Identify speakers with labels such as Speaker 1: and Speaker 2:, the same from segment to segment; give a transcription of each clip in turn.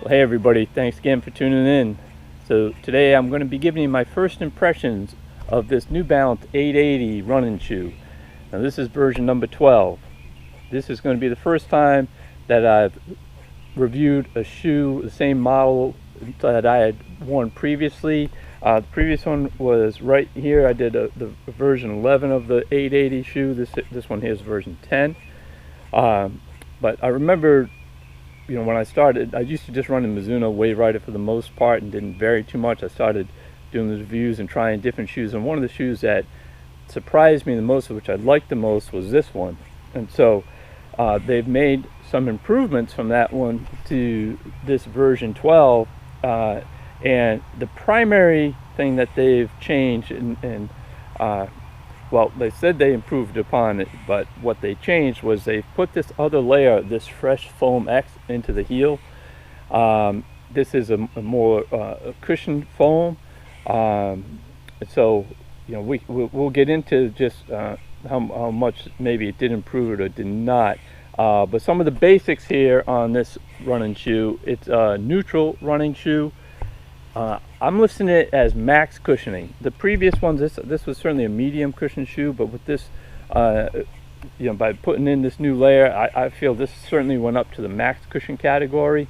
Speaker 1: Well, hey everybody, thanks again for tuning in. So today I'm going to be giving you my first impressions of this New Balance 880 running shoe. Now this is version number 12. This is going to be the first time that I've reviewed a shoe, the same model that I had worn previously. The previous one was right here. I did the version 11 of the 880 shoe. This one here is version 10. But I remember, when I started, I used to just run in Mizuno Wave Rider for the most part and didn't vary too much. I started doing the reviews and trying different shoes, and one of the shoes that surprised me the most, which I liked the most, was this one. And so they've made some improvements from that one to this version 12, and the primary thing that they've changed, well, they said they improved upon it, but what they changed was they've put this other layer, this Fresh Foam X, into the heel. This is a more cushioned foam. So we'll get into just how much maybe it did improve it or did not. But some of the basics here on this running shoe: it's a neutral running shoe. I'm listing it as max cushioning. The previous ones, this was certainly a medium cushion shoe, but with this, by putting in this new layer, I feel this certainly went up to the max cushion category.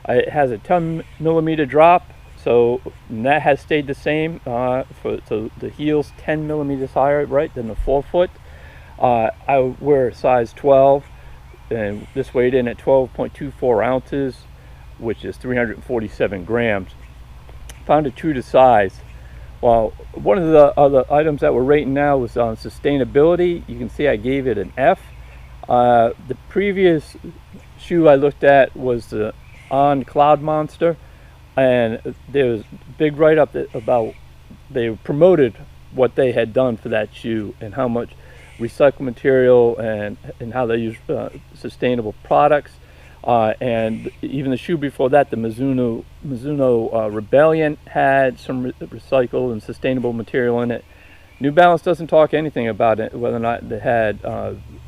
Speaker 1: It has a 10 millimeter drop, so that has stayed the same. So the heel's 10 millimeters higher, right, than the forefoot. I wear a size 12, and this weighed in at 12.24 ounces, which is 347 grams. Found it true to size. Well, one of the other items that we're rating now was on sustainability. You can see I gave it an F. The previous shoe I looked at was the On Cloud Monster, and there was a big write-up about, they promoted what they had done for that shoe and how much recycled material and how they use sustainable products. And even the shoe before that, the Mizuno Rebellion, had some recycled and sustainable material in it. New Balance doesn't talk anything about it, whether or not they had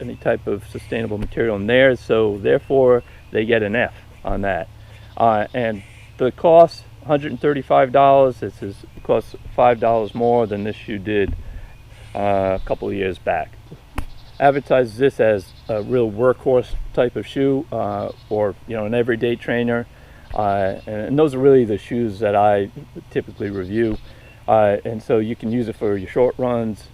Speaker 1: any type of sustainable material in there, so therefore they get an F on that. And the cost, $135. This costs $5 more than this shoe did a couple of years back. Advertises this as a real workhorse type of shoe, or an everyday trainer, and those are really the shoes that I typically review. And so you can use it for your short runs,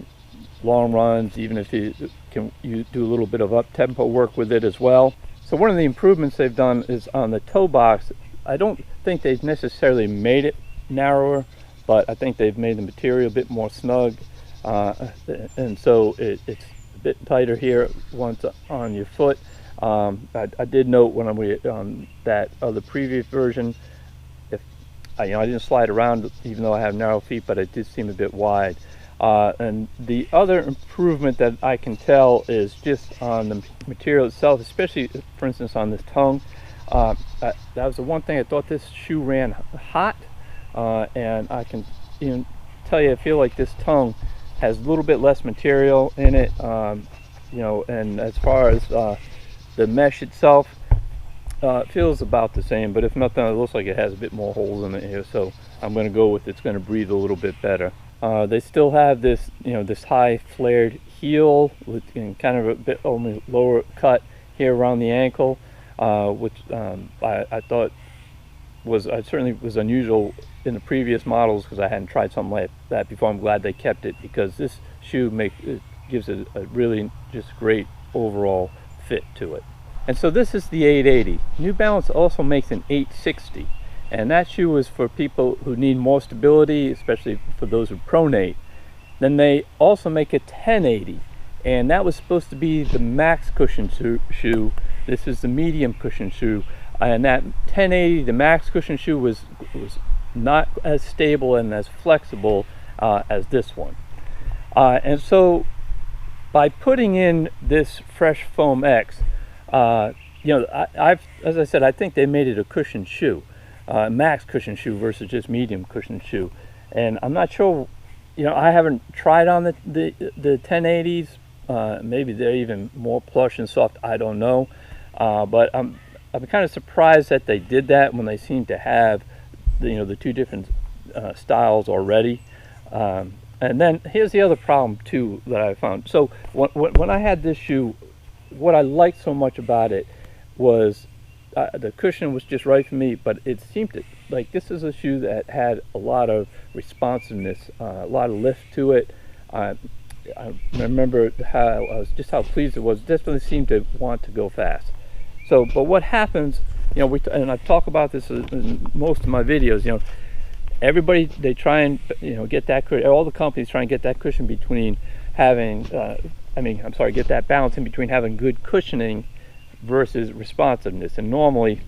Speaker 1: long runs, even if you do a little bit of up-tempo work with it as well. So one of the improvements they've done is on the toe box. I don't think they've necessarily made it narrower, but I think they've made the material a bit more snug, and so it's bit tighter here once on your foot. I did note when on that other previous version, if I didn't slide around, even though I have narrow feet, but it did seem a bit wide. And the other improvement that I can tell is just on the material itself, especially for instance on this tongue. That was the one thing I thought this shoe ran hot, and I can tell you, I feel like this tongue has a little bit less material in it, and as far as the mesh itself, it feels about the same, but if nothing, it looks like it has a bit more holes in it here, so I'm going to go with it's going to breathe a little bit better. They still have this, this high flared heel with kind of a bit only lower cut here around the ankle, which I thought certainly was unusual in the previous models, because I hadn't tried something like that before. I'm glad they kept it, because this shoe gives it a really just great overall fit to it. And so this is the 880. New Balance also makes an 860, and that shoe is for people who need more stability, especially for those who pronate. Then they also make a 1080, and that was supposed to be the max cushion shoe. This is the medium cushion shoe, and that 1080, the max cushion shoe, was not as stable and as flexible as this one. And so by putting in this Fresh Foam X, as I said, I think they made it a cushion shoe, max cushion shoe versus just medium cushion shoe. And I'm not sure, I haven't tried on the 1080s. Maybe they're even more plush and soft, I don't know. But I'm kind of surprised that they did that when they seem to have the two different styles already. And then here's the other problem too that I found. So when I had this shoe, what I liked so much about it was the cushion was just right for me, but it seemed to, like, this is a shoe that had a lot of responsiveness, a lot of lift to it. I remember how pleased it was. It definitely seemed to want to go fast. So, but what happens, and I talk about this in most of my videos, everybody, they try and get that, all the companies try and get that cushion between having get that balance in between having good cushioning versus responsiveness. And normally,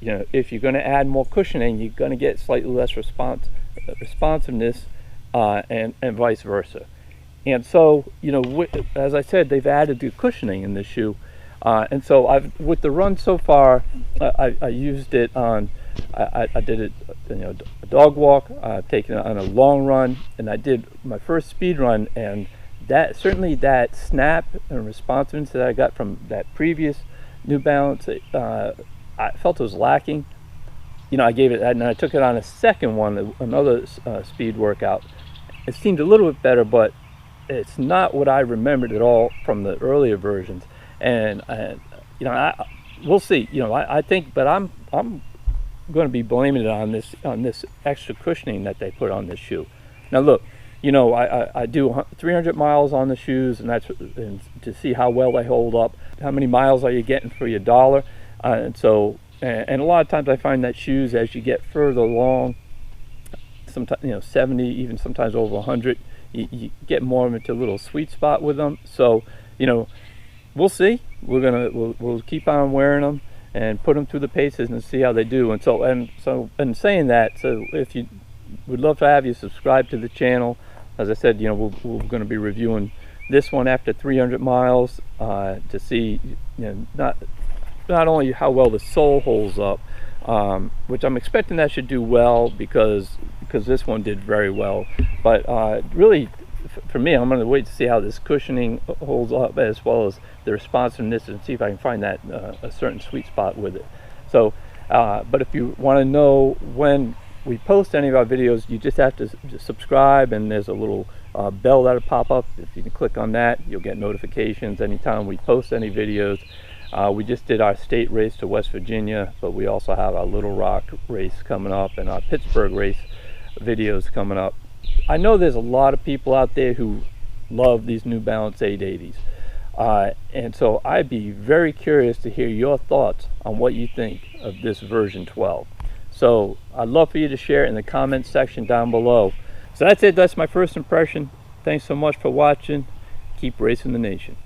Speaker 1: if you're going to add more cushioning, you're going to get slightly less responsiveness, and vice versa. And so, as I said, they've added the cushioning in this shoe, and so with the run so far, I used it on. I did it, a dog walk, taken it on a long run, and I did my first speed run, and that snap and responsiveness that I got from that previous New Balance, I felt it was lacking. I gave it, and I took it on a second one, another speed workout. It seemed a little bit better, but it's not what I remembered at all from the earlier versions. And we'll see. I think, but I'm going to be blaming it on this extra cushioning that they put on this shoe. Now look, I do 300 miles on the shoes, and that's to see how well they hold up. How many miles are you getting for your dollar? And a lot of times I find that shoes, as you get further along, sometimes 70, even sometimes over 100, you get more into a little sweet spot with them. So we'll see. We'll keep on wearing them and put them through the paces and see how they do. And so saying that, so if you would love to have you subscribe to the channel. As I said, we're going to be reviewing this one after 300 miles to see not only how well the sole holds up, which I'm expecting that should do well because this one did very well, but really for me, I'm going to wait to see how this cushioning holds up, as well as the responsiveness, and see if I can find that a certain sweet spot with it. So but if you want to know when we post any of our videos, you just have to subscribe, and there's a little bell that'll pop up. If you can click on that, you'll get notifications anytime we post any videos. We just did our state race to West Virginia, but we also have our Little Rock race coming up and our Pittsburgh race videos coming up. I know there's a lot of people out there who love these New Balance 880s, and so I'd be very curious to hear your thoughts on what you think of this version 12. So I'd love for you to share it in the comments section down below. So that's it. That's my first impression. Thanks so much for watching. Keep racing the nation.